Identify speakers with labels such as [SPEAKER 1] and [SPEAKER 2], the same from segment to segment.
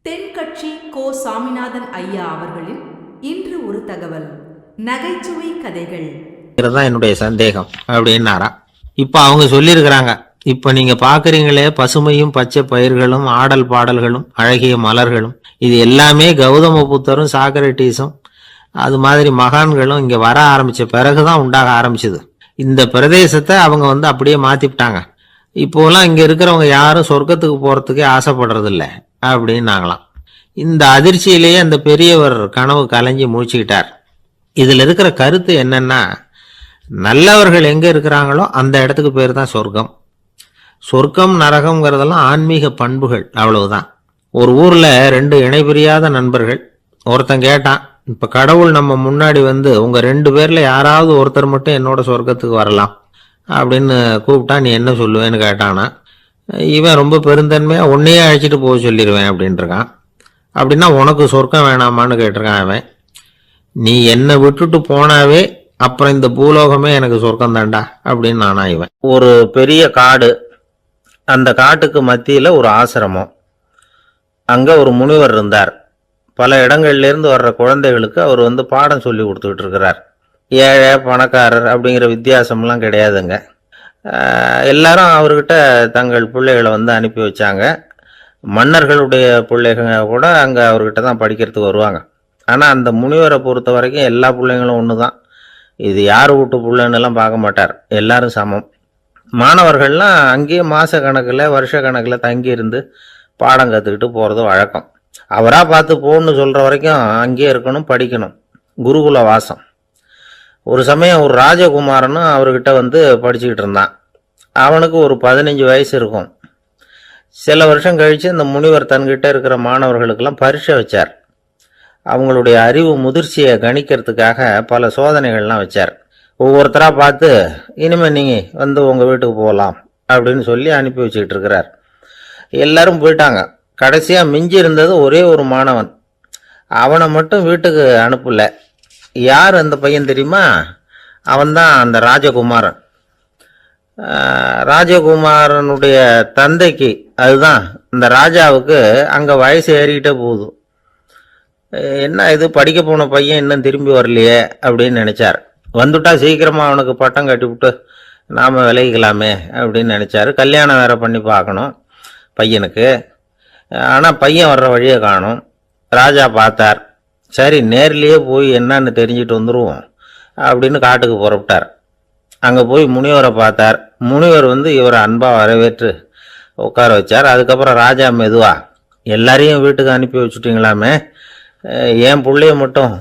[SPEAKER 1] தென்கட்சி கோ. சாமிநாதன் ஐயா அவர்களின் இன்று ஒரு தகவல். நகைச்சுவை கதைகள்
[SPEAKER 2] தான் என்னுடைய சந்தேகம் அப்படின்னாரா. இப்ப அவங்க சொல்லியிருக்கிறாங்க, இப்ப நீங்க பாக்குறீங்களே பசுமையும் பச்சை பயிர்களும் ஆடல் பாடல்களும் அழகிய மலர்களும், இது எல்லாமே கௌதம புத்தரும் சாக்ரட்டிஸும் அது மாதிரி மகான்களும் இங்க வர ஆரம்பிச்ச பிறகுதான் உண்டாக ஆரம்பிச்சது. இந்த பிரதேசத்தை அவங்க அப்படியே மாத்திவிட்டாங்க. இப்போலாம் இங்க இருக்கிறவங்க யாரும் சொர்க்கத்துக்கு போறதுக்கே ஆசைப்படுறது இல்லை அப்படின்னாங்களாம். இந்த அதிர்ச்சியிலேயே அந்த பெரியவர் கனவு கலைஞ்சி முடிச்சுக்கிட்டார். இதுல இருக்கிற கருத்து என்னன்னா, நல்லவர்கள் எங்க இருக்கிறாங்களோ அந்த இடத்துக்கு பேர் தான் சொர்க்கம். சொர்க்கம் நரகம்ங்கிறதெல்லாம் ஆன்மீக பண்புகள், அவ்வளவுதான். ஒரு ஊர்ல ரெண்டு இணைபிரியாத நண்பர்கள். ஒருத்தன் கேட்டான், இப்ப கடவுள் நம்ம முன்னாடி உங்க 2 பேர்ல யாராவது ஒருத்தர் மட்டும் என்னோட சொர்க்கத்துக்கு வரலாம் அப்படின்னு கூப்பிட்டா நீ என்ன சொல்லுவேன்னு கேட்டானா. இவன் ரொம்ப பெருந்தன்மையா உன்னையே அழைச்சிட்டு போக சொல்லிடுவேன் அப்படின்ட்டு இருக்கான். அப்படின்னா உனக்கு சொர்க்கம் வேணாமான்னு கேட்டிருக்கான் அவன். நீ என்னை விட்டுட்டு போனாவே அப்புறம் இந்த பூலோகமே எனக்கு சொர்க்கம் தாண்டா அப்படின்னு நானா இவன். ஒரு பெரிய காடு, அந்த காட்டுக்கு மத்தியில ஒரு ஆசிரமம். அங்க ஒரு முனிவர் இருந்தார். பல இடங்கள்ல இருந்து வர்ற குழந்தைகளுக்கு அவர் பாடம் சொல்லி கொடுத்துக்கிட்டு இருக்கிறார். ஏழை பணக்காரர் அப்படிங்கிற வித்தியாசம்லாம் கிடையாதுங்க. எல்லாரும் அவர்கிட்ட தங்கள் பிள்ளைகளை அனுப்பி வச்சாங்க. மன்னர்களுடைய பிள்ளைங்க கூட அங்கே அவர்கிட்ட தான் படிக்கிறதுக்கு வருவாங்க. ஆனால் அந்த முனிவரை பொறுத்த வரைக்கும் எல்லா பிள்ளைங்களும் ஒன்று தான். இது யார் வீட்டு பிள்ளைன்னெல்லாம் பார்க்க மாட்டார், எல்லாரும் சமம். மாணவர்கள்லாம் அங்கேயே மாத கணக்கில் வருஷ கணக்கில் தங்கி இருந்து பாடம் கற்றுக்கிட்டு போகிறது வழக்கம். அவராக பார்த்து போன்னு சொல்கிற வரைக்கும் அங்கேயே இருக்கணும், படிக்கணும். குருகுல வாசம். ஒரு சமயம் ஒரு ராஜகுமாரனும் அவர்கிட்ட படிச்சுக்கிட்டு இருந்தான். அவனுக்கு ஒரு 15 வயசு இருக்கும். சில வருஷம் கழித்து இந்த முனிவர் தன்கிட்ட இருக்கிற மாணவர்களுக்கெல்லாம் பரீட்சை வச்சார். அவங்களுடைய அறிவு முதிர்ச்சியை கணிக்கிறதுக்காக பல சோதனைகள்லாம் வச்சார். ஒவ்வொருத்தராக பார்த்து இனிமேல் நீங்கள் உங்கள் வீட்டுக்கு போகலாம் அப்படின்னு சொல்லி அனுப்பி வச்சுக்கிட்டு இருக்கிறார். எல்லாரும் போயிட்டாங்க. கடைசியாக மிஞ்சி இருந்தது ஒரே ஒரு மாணவன். அவனை மட்டும் வீட்டுக்கு அனுப்பல. யார் அந்த பையன் தெரியுமா? அவன்தான் அந்த ராஜகுமாரன். ராஜகுமாரனுடைய தந்தைக்கு, அதுதான் இந்த ராஜாவுக்கு, அங்கே வயசு ஏறிக்கிட்டே போகுது. என்ன இது, படிக்க போன பையன் இன்னும் திரும்பி வரலையே அப்படின்னு நினைச்சார். வந்துட்டா சீக்கிரமா அவனுக்கு பட்டம் கட்டி விட்டு நாம விலகிக்கலாமே அப்படின்னு நினைச்சாரு. கல்யாணம் வேற பண்ணி பார்க்கணும் பையனுக்கு. ஆனால் பையன் வர்ற வழியை காணும். ராஜா பார்த்தார். சரி, நேர்லேயே போய் என்னன்னு தெரிஞ்சுட்டு வந்துடுவோம் அப்படின்னு காட்டுக்கு புறப்பட்டார். அங்கே போய் முனிவரை பார்த்தார். முனிவர் இவரை அன்பாக வரவேற்று உட்கார வச்சார். அதுக்கப்புறம் ராஜா மெதுவா, எல்லாரையும் வீட்டுக்கு அனுப்பி வச்சுட்டிங்களாமே, ஏன் பிள்ளைய மட்டும்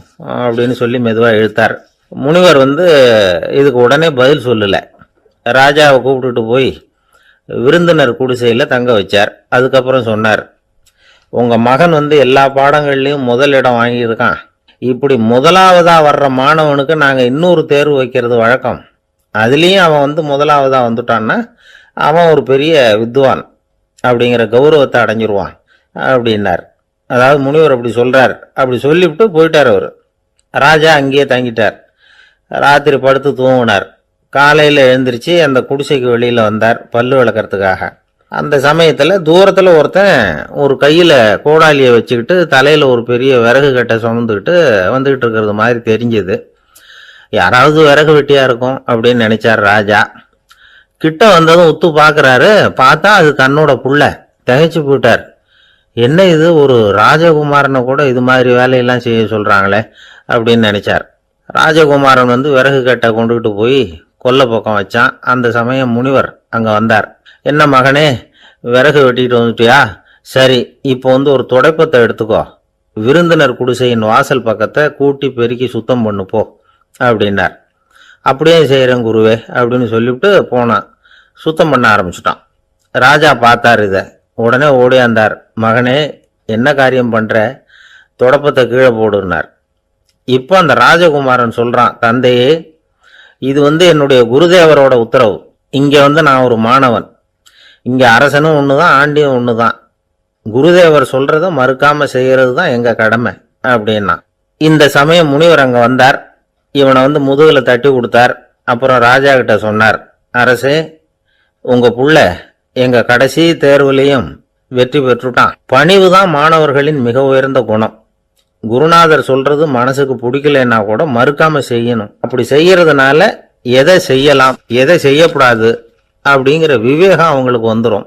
[SPEAKER 2] அப்படின்னு சொல்லி மெதுவாக இழுத்தார். முனிவர் இதுக்கு உடனே பதில் சொல்லலை. ராஜாவை கூப்பிட்டுட்டு போய் விருந்தினர் குடிசையில் தங்க வச்சார். அதுக்கப்புறம் சொன்னார், உங்கள் மகன் எல்லா பாடங்கள்லையும் முதலிடம் வாங்கியிருக்கான். இப்படி முதலாவதாக வர்ற மாணவனுக்கு நாங்கள் இன்னொரு தேர்வு வைக்கிறது வழக்கம். அதுலேயும் அவன் முதலாவதாக வந்துட்டான்னா அவன் ஒரு பெரிய வித்வான் அப்படிங்கிற கௌரவத்தை அடைஞ்சிருவான் அப்படின்னார். அதாவது முனிவர் அப்படி சொல்கிறார். அப்படி சொல்லிவிட்டு போயிட்டார் அவர். ராஜா அங்கேயே தங்கிட்டார். ராத்திரி படுத்து தூங்கினார். காலையில் எழுந்திரிச்சு அந்த குடிசைக்கு வெளியில் வந்தார் பல்லு விளக்கிறதுக்காக. அந்த சமயத்தில் தூரத்தில் ஒருத்தன் ஒரு கையில் கோடாலியை வச்சுக்கிட்டு தலையில் ஒரு பெரிய விறகு கட்டை சுமந்துக்கிட்டு வந்துக்கிட்டு இருக்கிறது மாதிரி தெரிஞ்சது. யாராவது விறகு வெட்டியாக இருக்கும் அப்படின்னு நினைச்சார் ராஜா. கிட்ட வந்ததும் உத்து பார்க்குறாரு. பார்த்தா அது தன்னோட புள்ள. திகைச்சு போயிட்டார். என்ன இது, ஒரு ராஜகுமாரனை கூட இது மாதிரி வேலையெல்லாம் செய்ய சொல்கிறாங்களே அப்படின்னு நினைச்சார். ராஜகுமாரன் விறகு கட்டை கொண்டுகிட்டு போய் கொல்லை பக்கம் வச்சான். அந்த சமயம் முனிவர் அங்கே வந்தார். என்ன மகனே, விறகு வெட்டிட்டு வந்துட்டியா? சரி, இப்போ ஒரு துடைப்பத்தை எடுத்துக்கோ, விருந்தினர் குடிசையின் வாசல் பக்கத்தை கூட்டி பெருக்கி சுத்தம் பண்ணு போ அப்படின்னார். அப்படியே செய்கிறேன் குருவே அப்படின்னு சொல்லிவிட்டு போனான். சுத்தம் பண்ண ஆரம்பிச்சிட்டான். ராஜா பார்த்தார் இதை. உடனே ஓடியாந்தார். மகனே, என்ன காரியம் பண்ணுற? துடைப்பத்தை கீழே போடுனார். இப்போ அந்த ராஜகுமாரன் சொல்கிறான், தந்தையே, இது என்னுடைய குருதேவரோட உத்தரவு. இங்கே நான் ஒரு மாணவன். இங்கே அரசனும் ஒன்று தான், ஆண்டியும் ஒன்று தான். குருதேவர் சொல்கிறத மறுக்காமல் செய்கிறது தான் எங்கள் கடமை அப்படின்னா. இந்த சமயம் முனிவர் அங்கே வந்தார். இவனை முதுகில் தட்டி கொடுத்தார். அப்புறம் ராஜா கிட்ட சொன்னார், அரசே, உங்கள் புள்ள எங்கள் கடைசி தேர்வுலேயும் வெற்றி பெற்றுட்டான். பணிவு தான் மாணவர்களின் மிக உயர்ந்த குணம். குருநாதர் சொல்றது மனசுக்கு பிடிக்கலன்னா கூட மறுக்காம செய்யணும். அப்படி செய்யறதுனால எதை செய்யலாம் எதை செய்யக்கூடாது அப்படிங்கிற விவேகம் அவங்களுக்கு வந்துடும்.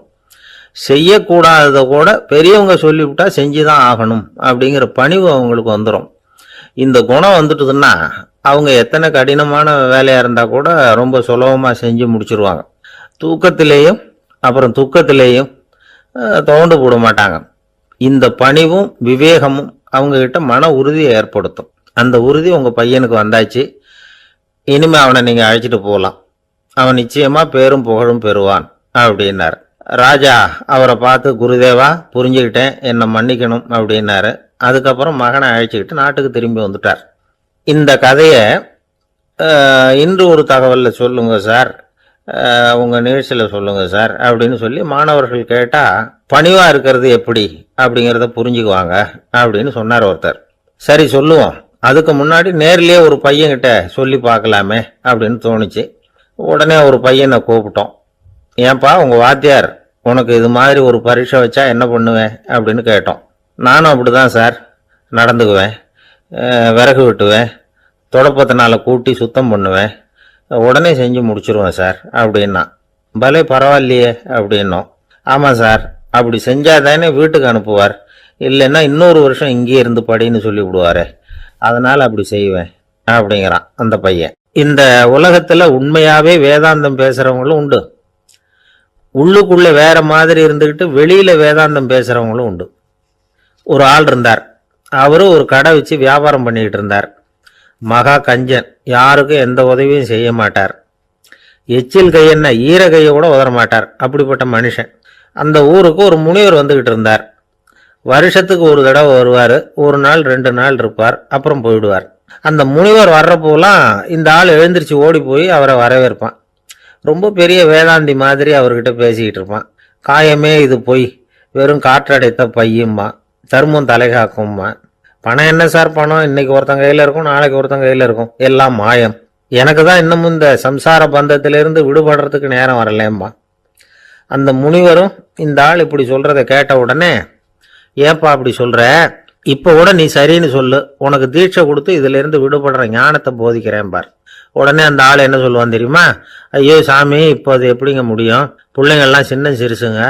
[SPEAKER 2] செய்யக்கூடாததை கூட பெரியவங்க சொல்லிவிட்டா செஞ்சுதான் ஆகணும் அப்படிங்கிற பணிவு அவங்களுக்கு வந்துடும். இந்த குணம் வந்துட்டுதுன்னா அவங்க எத்தனை கடினமான வேலையா இருந்தா கூட ரொம்ப சுலபமா செஞ்சு முடிச்சிருவாங்க. தூக்கத்திலேயும் அப்புறம் துக்கத்திலேயும் தோண்டு போட மாட்டாங்க. இந்த பணிவும் விவேகமும் அவங்க கிட்ட மன உறுதியை ஏற்படுத்தும். அந்த உறுதி உங்க பையனுக்கு வந்தாச்சு. இனிமே அவனை நீங்க அழைச்சிட்டு போகலாம். அவன் நிச்சயமா பேரும் புகழும் பெறுவான் அப்படின்னாரு. ராஜா அவரை பார்த்து, குருதேவா புரிஞ்சுக்கிட்டேன், என்னை மன்னிக்கணும் அப்படின்னாரு. அதுக்கப்புறம் மகனை அழைச்சிக்கிட்டு நாட்டுக்கு திரும்பி வந்துட்டார். இந்த கதையை இன்று ஒரு தகவலில் சொல்லுங்க சார், உங்கள் நிகழ்ச்சியில் சொல்லுங்க சார் அப்படின்னு சொல்லி மாணவர்கள் கேட்டால் பணிவாக இருக்கிறது எப்படி அப்படிங்கிறத புரிஞ்சுக்குவாங்க அப்படின்னு சொன்னார் ஒருத்தர். சரி சொல்லுவோம், அதுக்கு முன்னாடி நேர்லேயே ஒரு பையன்கிட்ட சொல்லி பார்க்கலாமே அப்படின்னு தோணுச்சு. உடனே ஒரு பையனை கூப்பிட்டோம். ஏன்பா உங்கள் வாத்தியார் உனக்கு இது மாதிரி ஒரு பரீட்சை வச்சா என்ன பண்ணுவேன் அப்படின்னு கேட்டோம். நானும் அப்படி தான் சார் நடந்துக்குவேன், விறகு வெட்டுவேன், தொடப்பத்தினால கூட்டி சுத்தம் பண்ணுவேன், உடனே செஞ்சு முடிச்சிருவேன் சார் அப்படின்னா. பலே பரவாயில்லையே அப்படின்னோம். ஆமாம் சார், அப்படி செஞ்சாதானே வீட்டுக்கு அனுப்புவார், இல்லைன்னா இன்னொரு வருஷம் இங்கேயே இருந்து படின்னு சொல்லி விடுவாரு, அதனால் அப்படி செய்வேன் அப்படிங்கிறான் அந்த பையன். இந்த உலகத்தில் உண்மையாகவே வேதாந்தம் பேசுகிறவங்களும் உண்டு, உள்ளுக்குள்ள வேற மாதிரி இருந்துக்கிட்டு வெளியில வேதாந்தம் பேசுறவங்களும் உண்டு. ஒரு ஆள் இருந்தார். அவரு ஒரு கடை வச்சு வியாபாரம் பண்ணிக்கிட்டு இருந்தார். மகா கஞ்சன், யாருக்கும் எந்த உதவியும் செய்ய மாட்டார். எச்சில் கையென்ன ஈர கையை கூட உதற மாட்டார். அப்படிப்பட்ட மனுஷன். அந்த ஊருக்கு ஒரு முனிவர் வந்துகிட்டு இருந்தார். வருஷத்துக்கு ஒரு தடவை வருவார். ஒரு நாள் 2 நாள் இருப்பார், அப்புறம் போயிடுவார். அந்த முனிவர் வர்றப்போலாம் இந்த ஆள் எழுந்திரிச்சு ஓடி போய் அவரை வரவேற்பான். ரொம்ப பெரிய வேதாந்தி மாதிரி அவர்கிட்ட பேசிக்கிட்டு இருப்பான். காயமே இது பொய், வெறும் காற்றடைத்த பையும்மா, தர்மம் தலைகாக்கும்மா. பணம் என்ன சார் பணம், இன்னைக்கு ஒருத்தன் கையில் இருக்கும், நாளைக்கு ஒருத்தன் கையில் இருக்கும், எல்லாம் மாயம். எனக்கு தான் இன்னமும் இந்த சம்சார பந்தத்திலிருந்து விடுபடுறதுக்கு நேரம் வரலேம்மா. அந்த முனிவரும் இந்த ஆள் இப்படி சொல்றதை கேட்ட உடனே, ஏப்பா அப்படி சொல்ற, இப்போ கூட நீ சரின்னு சொல்லு, உனக்கு தீட்சை கொடுத்து இதுல இருந்து விடுபடுற ஞானத்தை போதிக்கிறேன் பார். உடனே அந்த ஆள் என்ன சொல்லுவான் தெரியுமா? ஐயோ சாமி, இப்போ அது எப்படிங்க முடியும், பிள்ளைங்கள்லாம் சின்ன சிறுசுங்க,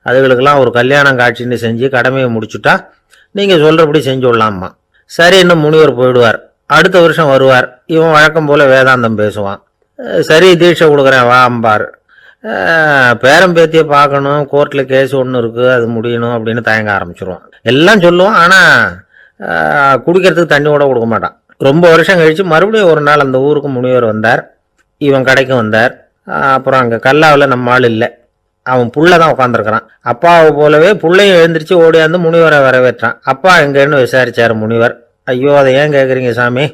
[SPEAKER 2] அதுகளுக்கெல்லாம் ஒரு கல்யாணம் காட்சின்னு செஞ்சு கடமையை முடிச்சுட்டா நீங்கள் சொல்கிறபடி செஞ்சு விடலாமா. சரி, இன்னும் முனிவர் போயிடுவார். அடுத்த வருஷம் வருவார். இவன் வழக்கம் போல் வேதாந்தம் பேசுவான். சரி தீட்சை கொடுக்குறேன் வா அம்பார். பேரம்பேத்தியை பார்க்கணும், கோர்ட்டில் கேஸ் ஒன்று இருக்குது, அது முடியணும் அப்படின்னு தயங்க ஆரம்பிச்சிருவான். எல்லாம் சொல்லுவான், ஆனால் குடிக்கிறதுக்கு தண்ணி கூட கொடுக்க மாட்டான். ரொம்ப வருஷம் கழித்து மறுபடியும் ஒரு நாள் அந்த ஊருக்கு முனிவர் வந்தார். இவன் கடைக்கு வந்தார். அப்புறம் அங்கே கல்லாவில் நம்ம ஆள் இல்லை, அவன் புள்ள தான் உட்காந்துருக்கிறான். அப்பாவை போலவே புள்ளையும் எழுந்திரிச்சு ஓடியாந்து முனிவரை வரவேற்றான். அப்பா எங்கன்னு விசாரிச்சார் முனிவர். ஐயோ அதை ஏன் கேட்குறீங்க சாமி,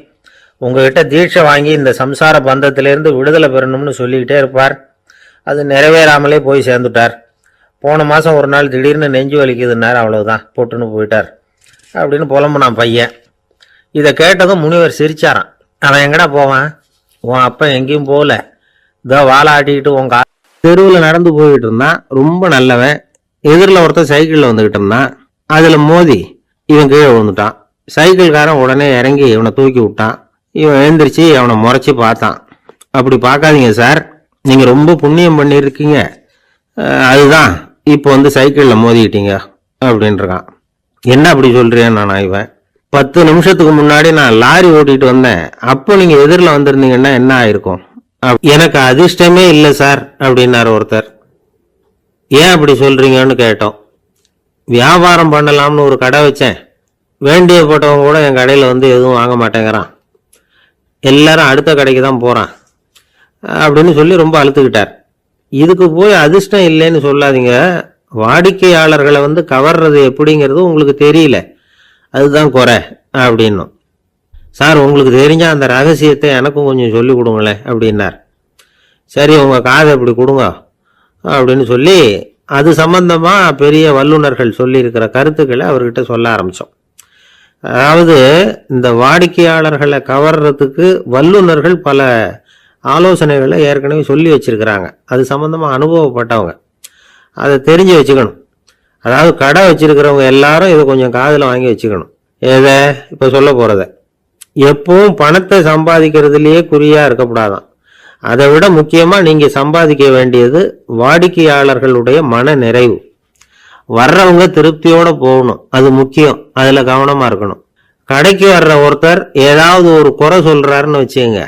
[SPEAKER 2] உங்ககிட்ட தீட்சை வாங்கி இந்த சம்சார பந்தத்திலேருந்து விடுதலை பெறணும்னு சொல்லிக்கிட்டே இருப்பார், அது நிறைவேறாமலே போய் சேர்ந்துட்டார். போன மாதம் ஒரு நாள் திடீர்னு நெஞ்சு வலிக்குதுன்னார், அவ்வளவுதான் போட்டுன்னு போயிட்டார் அப்படின்னு புலம்புனான் பையன். இதை கேட்டதும் முனிவர் சிரிச்சாரான். அவன் எங்கடா போவான், உன் அப்பா எங்கேயும் போகல, இதோ வாழை ஆட்டிக்கிட்டு உங்க தெருவில் நடந்து போயிட்டு இருந்தான், ரொம்ப நல்லவன். எதிரில் ஒருத்தர் சைக்கிளில் வந்துக்கிட்டு இருந்தான், அதில் மோதி இவன் கீழே விழுந்துட்டான். சைக்கிள்காரன் உடனே இறங்கி இவனை தூக்கி விட்டான். இவன் எழுந்திரிச்சு அவனை முறைச்சி பார்த்தான். அப்படி பார்க்காதீங்க சார், நீங்கள் ரொம்ப புண்ணியம் பண்ணியிருக்கீங்க, அதுதான் இப்போ வந்து சைக்கிளில் மோதிக்கிட்டீங்க அப்படின்றான். என்ன அப்படி சொல்கிறேன் நான், இவன் 10 நிமிஷத்துக்கு முன்னாடி நான் லாரி ஓட்டிட்டு வந்தேன், அப்போ நீங்கள் எதிரில் வந்திருந்தீங்கன்னா என்ன ஆயிருக்கும். எனக்கு அதிர்ஷ்டமே இல்லை சார் அப்படின்னாரு ஒருத்தர். ஏன் அப்படி சொல்றீங்கன்னு கேட்டோம். வியாபாரம் பண்ணலாம்னு ஒரு கடை வச்சேன், வேண்டிய போட்டவங்க கூட என் கடையில் வந்து எதுவும் வாங்க மாட்டேங்கிறான், எல்லாரும் அடுத்த கடைக்கு தான் போகிறான் அப்படின்னு சொல்லி ரொம்ப அழுத்துக்கிட்டார். இதுக்கு போய் அதிர்ஷ்டம் இல்லைன்னு சொல்லாதீங்க, வாடிக்கையாளர்களை வந்து கவர்றது எப்படிங்கிறது உங்களுக்கு தெரியல, அதுதான் குறை அப்படின்னும். சார் உங்களுக்கு தெரிஞ்ச அந்த ரகசியத்தை எனக்கும் கொஞ்சம் சொல்லி கொடுங்களேன் அப்படின்னார். சரி உங்கள் காதை இப்படி கொடுங்க அப்படின்னு சொல்லி அது சம்பந்தமாக பெரிய வல்லுநர்கள் சொல்லியிருக்கிற கருத்துக்களை அவர்கிட்ட சொல்ல ஆரம்பித்தோம். அதாவது இந்த வாடிக்கையாளர்களை கவர்றதுக்கு வல்லுநர்கள் பல ஆலோசனைகளை ஏற்கனவே சொல்லி வச்சிருக்கிறாங்க. அது சம்பந்தமாக அனுபவப்பட்டவங்க, அதை தெரிஞ்சு வச்சுக்கணும். அதாவது கடை வச்சிருக்கிறவங்க எல்லாரும் இதை கொஞ்சம் காதில் வாங்கி வச்சுக்கணும். எதை இப்போ சொல்ல போகிறத, எப்பவும் பணத்தை சம்பாதிக்கிறதுலையே குறியாக இருக்கக்கூடாதான். அதை விட முக்கியமாக நீங்கள் சம்பாதிக்க வேண்டியது வாடிக்கையாளர்களுடைய மன நிறைவு. வர்றவங்க திருப்தியோடு போகணும், அது முக்கியம். அதில் கவனமாக இருக்கணும். கடைக்கு வர்ற ஒருத்தர் ஏதாவது ஒரு குறை சொல்கிறாருன்னு வச்சுங்க,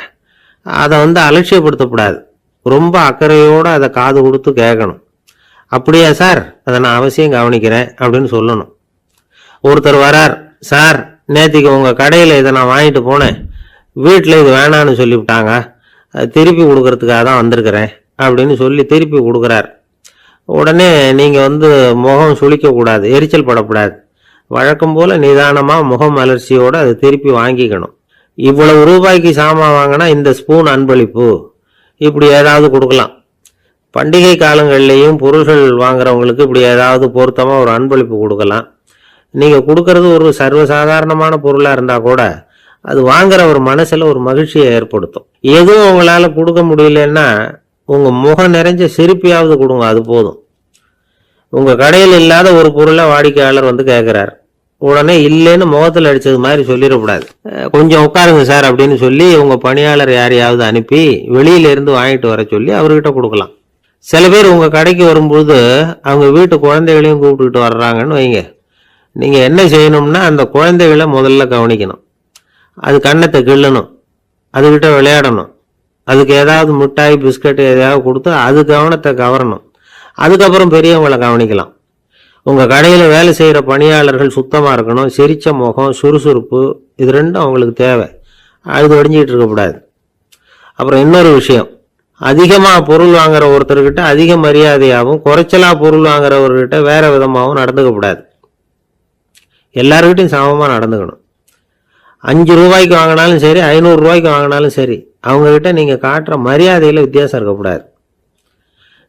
[SPEAKER 2] அதை அலட்சியப்படுத்தக்கூடாது. ரொம்ப அக்கறையோடு அதை காது கொடுத்து கேட்கணும். அப்படியா சார், அதை நான் அவசியம் கவனிக்கிறேன் அப்படின்னு சொல்லணும். ஒருத்தர் வரார், சார் நேற்றுக்கு உங்கள் கடையில் இதை நான் வாங்கிட்டு போனேன், வீட்டில் இது வேணான்னு சொல்லிவிட்டாங்க, அது திருப்பி கொடுக்கறதுக்காக தான் வந்திருக்கிறேன் அப்படின்னு சொல்லி திருப்பி கொடுக்குறார். உடனே நீங்கள் முகம் சுளிக்கக்கூடாது, எரிச்சல் படக்கூடாது. வழக்கம் போல் நிதானமாக முகம் அலர்ச்சியோடு அதை திருப்பி வாங்கிக்கணும். இவ்வளவு ரூபாய்க்கு சாமான் வாங்கினா இந்த ஸ்பூன் அன்பளிப்பு, இப்படி ஏதாவது கொடுக்கலாம். பண்டிகை காலங்கள்லேயும் பொருள்கள் வாங்குறவங்களுக்கு இப்படி ஏதாவது பொருத்தமாக ஒரு அன்பளிப்பு கொடுக்கலாம். நீங்கள் கொடுக்கறது ஒரு சர்வசாதாரணமான பொருளாக இருந்தால் கூட அது வாங்குற ஒரு மனசில் ஒரு மகிழ்ச்சியை ஏற்படுத்தும். எதுவும் உங்களால் கொடுக்க முடியலன்னா உங்கள் முகம் நிறைஞ்ச சிரிப்பையாவது கொடுங்க, அது போதும். உங்கள் கடையில் இல்லாத ஒரு பொருளை வாடிக்கையாளர் கேட்குறார், உடனே இல்லைன்னு முகத்தில் அடித்தது மாதிரி சொல்லிடக்கூடாது. கொஞ்சம் உட்காருங்க சார் அப்படின்னு சொல்லி உங்கள் பணியாளர் யாரையாவது அனுப்பி வெளியிலேருந்து வாங்கிட்டு வர சொல்லி அவர்கிட்ட கொடுக்கலாம். சில பேர் உங்கள் கடைக்கு வரும்போது அவங்க வீட்டு குழந்தைகளையும் கூப்பிட்டுக்கிட்டு வர்றாங்கன்னு வைங்க. நீங்கள் என்ன செய்யணும்னா அந்த குழந்தைகளை முதல்ல கவனிக்கணும். அது கன்னத்தை கிள்ளணும், அதுக்கிட்ட விளையாடணும், அதுக்கு ஏதாவது மிட்டாய் பிஸ்கட் எதாவது கொடுத்து அது கவனத்தை கவரணும். அதுக்கப்புறம் பெரியவங்களை கவனிக்கலாம். உங்கள் கடையில் வேலை செய்கிற பணியாளர்கள் சுத்தமாக இருக்கணும், சிரித்த முகம், சுறுசுறுப்பு, இது ரெண்டும் அவங்களுக்கு தேவை. அழுது வடிஞ்சிக்கிட்டு இருக்கக்கூடாது. அப்புறம் இன்னொரு விஷயம், அதிகமாக பொருள் வாங்குற ஒருத்தர்கிட்ட அதிக மரியாதையாகவும் குறைச்சலாக பொருள் வாங்குறவர்கிட்ட வேறு விதமாகவும் நடந்துக்கக்கூடாது. எல்லாருக்கிட்டையும் சமமாக நடந்துக்கணும். 5 ரூபாய்க்கு வாங்கினாலும் சரி, 500 ரூபாய்க்கு வாங்கினாலும் சரி, அவங்கக்கிட்ட நீங்கள் காட்டுற மரியாதையில் வித்தியாசம் இருக்கக்கூடாது.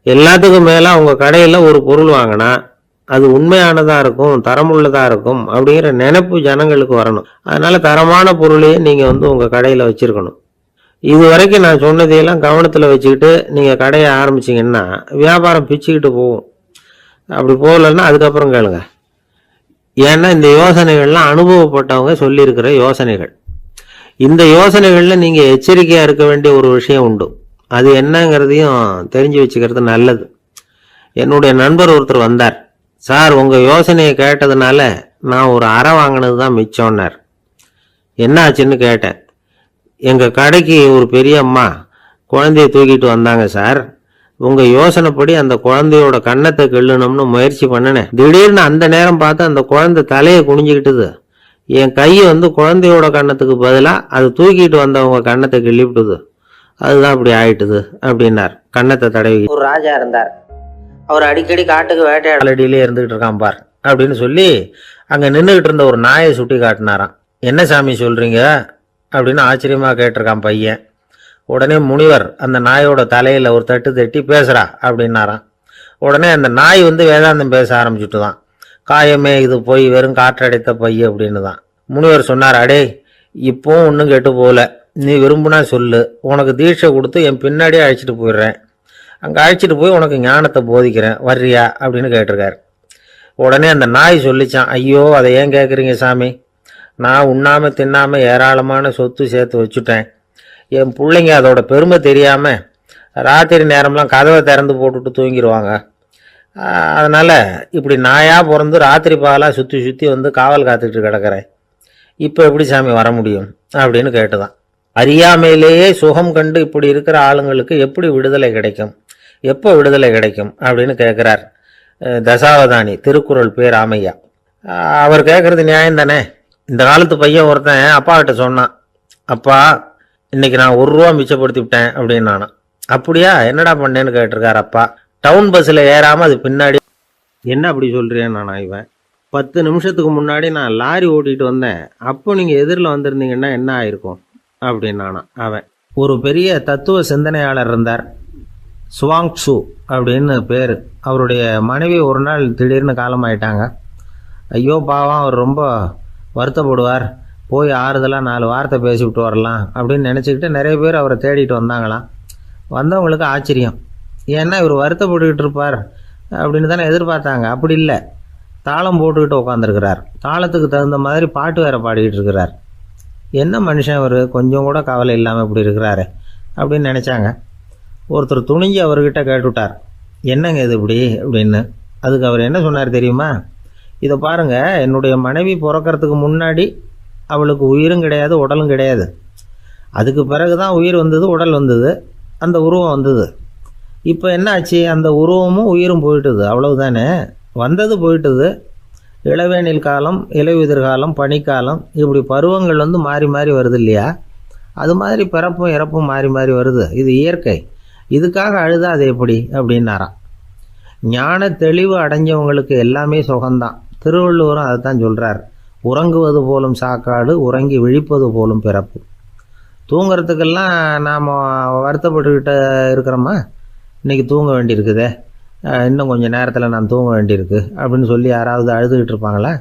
[SPEAKER 2] எல்லாத்துக்கும் மேலே உங்கள் கடையில் ஒரு பொருள் வாங்கினா அது உண்மையானதாக இருக்கும், தரமுள்ளதாக இருக்கும் அப்படிங்கிற நினைப்பு ஜனங்களுக்கு வரணும். அதனால் தரமான பொருளையே நீங்கள் உங்கள் கடையில் வச்சுருக்கணும். இது வரைக்கும் நான் சொன்னதையெல்லாம் கவனத்தில் வச்சுக்கிட்டு நீங்கள் கடையை ஆரம்பிச்சிங்கன்னா வியாபாரம் பிச்சுக்கிட்டு போகும். அப்படி போகலன்னா அதுக்கப்புறம் கேளுங்க. ஏன்னா இந்த யோசனைகள்லாம் அனுபவப்பட்டவங்க சொல்லியிருக்கிற யோசனைகள். இந்த யோசனைகளில் நீங்கள் எச்சரிக்கையாக இருக்க வேண்டிய ஒரு விஷயம் உண்டு. அது என்னங்கிறதையும் தெரிஞ்சு வச்சுக்கிறது நல்லது. என்னுடைய நண்பர் ஒருத்தர் வந்தார். சார், உங்கள் யோசனையை கேட்டதுனால நான் ஒரு அறை வாங்கினது தான் மிச்சம்னார். என்ன ஆச்சுன்னு கேட்டேன். எங்கள் கடைக்கு ஒரு பெரிய அம்மா குழந்தைய தூக்கிட்டு வந்தாங்க சார். உங்கள் யோசனைப்படி அந்த குழந்தையோட கன்னத்தை கிள்ளணும்னு முயற்சி பண்ணினேன். திடீர்னு அந்த நேரம் பார்த்து அந்த குழந்தை தலையை குனிஞ்சிக்கிட்டுது. என் கையை குழந்தையோட கன்னத்துக்கு பதிலாக அது தூக்கிட்டு வந்தவங்க கன்னத்தை கிள்ளிவிட்டுது. அதுதான் அப்படி ஆயிட்டுது அப்படின்னார். கன்னத்தை தடவி. ஒரு ராஜா இருந்தார். அவர் அடிக்கடி காட்டுக்கு வேட்டையாடலடியிலே இருந்துகிட்டு இருக்கான் பார் அப்படின்னு சொல்லி அங்கே நின்றுக்கிட்டு இருந்த ஒரு நாயை சுட்டி காட்டினாராம். என்ன சாமி சொல்கிறீங்க அப்படின்னு ஆச்சரியமாக கேட்டிருக்கான் பையன். உடனே முனிவர் அந்த நாயோட தலையில் ஒரு தட்டு தட்டி பேசுகிறா அப்படின்னாராம். உடனே அந்த நாய் வேதாந்தம் பேச ஆரம்பிச்சுட்டு தான். காயமே இது போய் வெறும் காற்றடைத்த பைய அப்படின்னு தான். முனிவர் சொன்னார், அடே இப்போவும் ஒன்றும் கெட்டு போகல, நீ விரும்புனா சொல்லு, உனக்கு தீட்சை கொடுத்து என் பின்னாடியே அழைச்சிட்டு போயிடுறேன், அங்கே அழைச்சிட்டு போய் உனக்கு ஞானத்தை போதிக்கிறேன், வர்றியா அப்படின்னு கேட்டிருக்காரு. உடனே அந்த நாய் சொல்லிச்சான், ஐயோ அதை ஏன் கேட்குறீங்க சாமி, நான் உண்ணாமல் தின்னாமல் ஏராளமான சொத்து சேர்த்து வச்சுட்டேன். என் பிள்ளைங்க அதோட பெருமை தெரியாமல் ராத்திரி நேரம்லாம் கதவை திறந்து போட்டுட்டு தூங்கிடுவாங்க. அதனால் இப்படி நாயாக பிறந்து ராத்திரி பகலாக சுற்றி சுற்றி காவல் காத்துக்கிட்டு கிடக்கிறேன். இப்போ எப்படி சாமி வர முடியும் அப்படின்னு கேட்டுதான். அறியாமையிலேயே சுகம் கண்டு இப்படி இருக்கிற ஆளுங்களுக்கு எப்படி விடுதலை கிடைக்கும், எப்போ விடுதலை கிடைக்கும் அப்படின்னு கேட்குறார் தசாவதானி, திருக்குறள் பேர் ராமையா. அவர் கேட்குறது நியாயம் தானே. இந்த காலத்து பையன் ஒருத்தன் அப்பா கிட்ட சொன்னான், அப்பா இன்னைக்கு நான் 1 ரூபா மிச்சப்படுத்தி விட்டேன் அப்படின்னு. நானும் அப்படியா, என்னடா பண்ணேன்னு கேட்டிருக்கார் அப்பா. டவுன் பஸ்ஸில் ஏறாமல் அது பின்னாடி. என்ன அப்படி சொல்கிறேன்னு நான் இவன் 10 நிமிஷத்துக்கு முன்னாடி நான் லாரி ஓட்டிகிட்டு வந்தேன், அப்போ நீங்கள் எதிரில் வந்திருந்தீங்கன்னா என்ன ஆயிருக்கும் அப்படின்னு நானும். அவன் ஒரு பெரிய தத்துவ சிந்தனையாளர் இருந்தார், சுவாங்சு அப்படின்னு பேர். அவருடைய மனைவி ஒரு நாள் திடீர்னு காலமாயிட்டாங்க. ஐயோ பாவம், அவர் ரொம்ப வருத்தப்படுவார், போய் ஆறுதலாக 4 வார்த்தை பேசிவிட்டு வரலாம் அப்படின்னு நினச்சிக்கிட்டு நிறைய பேர் அவரை தேடிட்டு வந்தாங்களாம். வந்தவங்களுக்கு ஆச்சரியம், ஏன்னா இவர் வருத்தப்பட்டுக்கிட்டு இருப்பார் அப்படின்னு தானே எதிர்பார்த்தாங்க. அப்படி இல்லை, தாளம் போட்டுக்கிட்டு உட்காந்துருக்கிறார். தாளத்துக்கு தகுந்த மாதிரி பாட்டு வேறு பாடிக்கிட்டு இருக்கிறார். என்ன மனுஷன் அவர், கொஞ்சம் கூட கவலை இல்லாமல் இப்படி இருக்கிறாரு அப்படின்னு நினச்சாங்க. ஒருத்தர் துணிஞ்சு அவர்கிட்ட கேட்டுவிட்டார், என்னங்க இது இப்படி அப்படின்னு. அதுக்கு அவர் என்ன சொன்னார் தெரியுமா? இதை பாருங்கள், என்னுடைய மனைவி பிறக்கிறதுக்கு முன்னாடி அவளுக்கு உயிரும் கிடையாது, உடலும் கிடையாது. அதுக்கு பிறகு தான் உயிர் வந்தது, உடல் வந்தது, அந்த உருவம் வந்தது. இப்போ என்ன ஆச்சு? அந்த உருவமும் உயிரும் போயிட்டுது, அவ்வளவுதானே. வந்தது போயிட்டுது. இளவேனில் காலம், இலையுதிர் காலம், பனிக்காலம், இப்படி பருவங்கள் மாறி மாறி வருது இல்லையா? அது மாதிரி பிறப்பும் இறப்பும் மாறி மாறி வருது. இது இயற்கை. இதுக்காக அழுதா அது எப்படி அப்படின்னாராம். ஞான தெளிவு அடைஞ்சவங்களுக்கு எல்லாமே சுகம்தான். திருவள்ளுவரும் அதை தான் சொல்கிறார். உறங்குவது போலும் சாக்காடு, உறங்கி விழிப்பது போலும் பிறப்பு. தூங்கிறதுக்கெல்லாம் நாம் வருத்தப்பட்டுக்கிட்ட இருக்கிறோமா? இன்றைக்கி தூங்க வேண்டியிருக்குதே, இன்னும் கொஞ்சம் நேரத்தில் நான் தூங்க வேண்டியிருக்கு அப்படின்னு சொல்லி யாராவது அழுதுகிட்டு இருப்பாங்களா?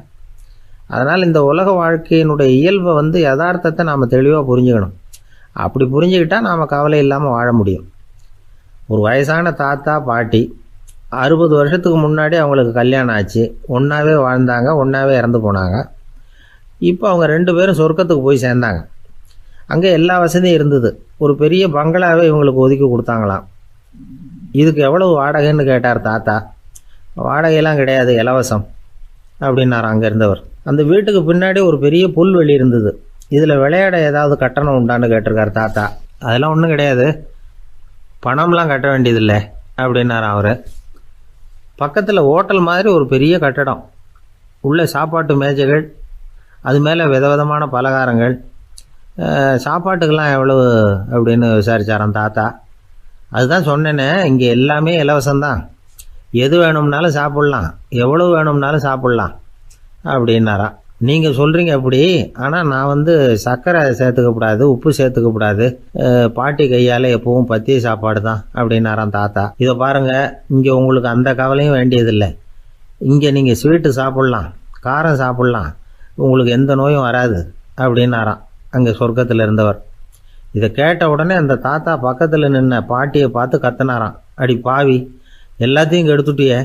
[SPEAKER 2] அதனால் இந்த உலக வாழ்க்கையினுடைய இயல்பை யதார்த்தத்தை நாம் தெளிவாக புரிஞ்சுக்கணும். அப்படி புரிஞ்சுக்கிட்டால் நாம் கவலை இல்லாமல் வாழ முடியும். ஒரு வயசான தாத்தா பாட்டி 60 வருஷத்துக்கு முன்னாடி அவங்களுக்கு கல்யாணம் ஆச்சு. ஒன்றாவே வாழ்ந்தாங்க, ஒன்றாவே இறந்து போனாங்க. இப்போ அவங்க 2 பேரும் சொர்க்கத்துக்கு போய் சேர்ந்தாங்க. அங்கே எல்லா வசதியும் இருந்தது. ஒரு பெரிய பங்களாவே இவங்களுக்கு ஒதுக்கி கொடுத்தாங்களாம். இதுக்கு எவ்வளவு வாடகைன்னு கேட்டார் தாத்தா. வாடகையெல்லாம் கிடையாது, இலவசம் அப்படின்னார் அங்கே இருந்தவர். அந்த வீட்டுக்கு பின்னாடி ஒரு பெரிய புல்வெளி இருந்தது. இதில் விளையாட ஏதாவது கட்டணம் உண்டான்னு கேட்டிருக்கார் தாத்தா. அதெல்லாம் ஒன்றும் கிடையாது, பணம்லாம் கட்ட வேண்டியதில்லை அப்படின்னார் அவர். பக்கத்தில் ஹோட்டல் மாதிரி ஒரு பெரிய கட்டடம், உள்ள சாப்பாட்டு மேஜைகள், அது மேலே விதவிதமான பலகாரங்கள். சாப்பாட்டுக்கெல்லாம் எவ்வளவு அப்படின்னு விசாரித்தாராம் தாத்தா. அதுதான் சொன்னேனே, இங்கே எல்லாமே இலவசம்தான். எது வேணும்னாலும் சாப்பிட்லாம், எவ்வளவு வேணும்னாலும் சாப்பிட்லாம் அப்படின்னாராம். நீங்கள் சொல்கிறீங்க அப்படி, ஆனால் நான் சர்க்கரை சேர்த்துக்கக்கூடாது, உப்பு சேர்த்துக்கக்கூடாது, பாட்டி கையால் எப்பவும் பத்திய சாப்பாடு தான் அப்படின்னாராம் தாத்தா. இதை பாருங்கள், இங்கே உங்களுக்கு அந்த கவலையும் வேண்டியதில்லை. இங்கே நீங்கள் ஸ்வீட்டு சாப்பிட்லாம், காரம் சாப்பிட்லாம், உங்களுக்கு எந்த நோயும் வராது அப்படின்னாராம் அங்கே சொர்க்கத்தில் இருந்தவர். இதை கேட்ட உடனே அந்த தாத்தா பக்கத்தில் நின்ன பாட்டியை பார்த்து கத்தினாராம், அடி பாவி, எல்லாத்தையும் கெடுத்துட்டியே,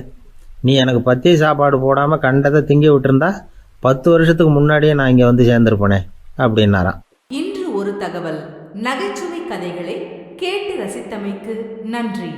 [SPEAKER 2] நீ எனக்கு பத்திய சாப்பாடு போடாமல் கண்டதை திங்க விட்டுருந்தா 10 வருஷத்துக்கு முன்னாடியே நான் இங்கே சேர்ந்துருப்பேனே அப்படின்னாராம்.
[SPEAKER 1] இன்று ஒரு தகவல். நகைச்சுவை கதைகளை கேட்டு ரசித்தமைக்கு நன்றி.